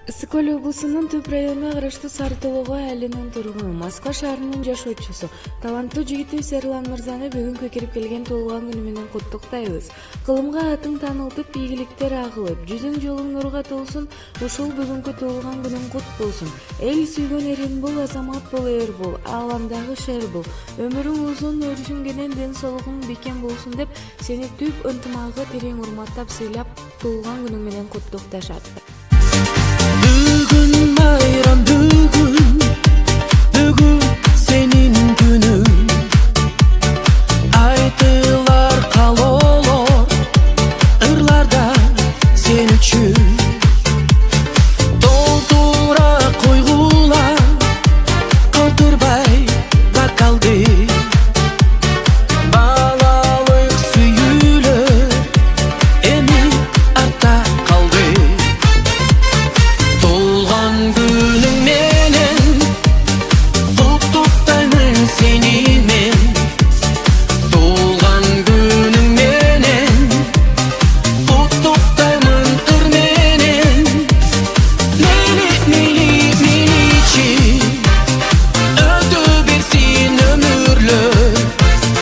Ысык-Көл облусунун Түп районуна караштуу Сарытоого айылынын тургуну, Москва шаарынын жашоочусу, таланттуу жигити Серлан Мырзаны бүгүнкү кирип келген туулган күнү менен куттуктайбыз. Кылымга атың таанылтып, ийгиликтер агылып, жүзүң жолуң нурга толсун, ушул бүгүнкү туулган күнүң кут болсун. Эл сүйгөн эрин бол, азамат бол, эр бол, ааламдагы шер бол. Өмүрүң узун, өрүшүңгенен ден соолугуң бекем болсун деп, сени түп ынтымагы терең урматтап, сыйлап, туулган күнүң менен куттукташат. Bugün bayram, bugün senin günün. Aytılar kalolor, ırlarda sen üçün. Doldura koygular, kaldırbay bakaldı. Balalık süyülür, emin arta kaldı. Günün menen, tutup seni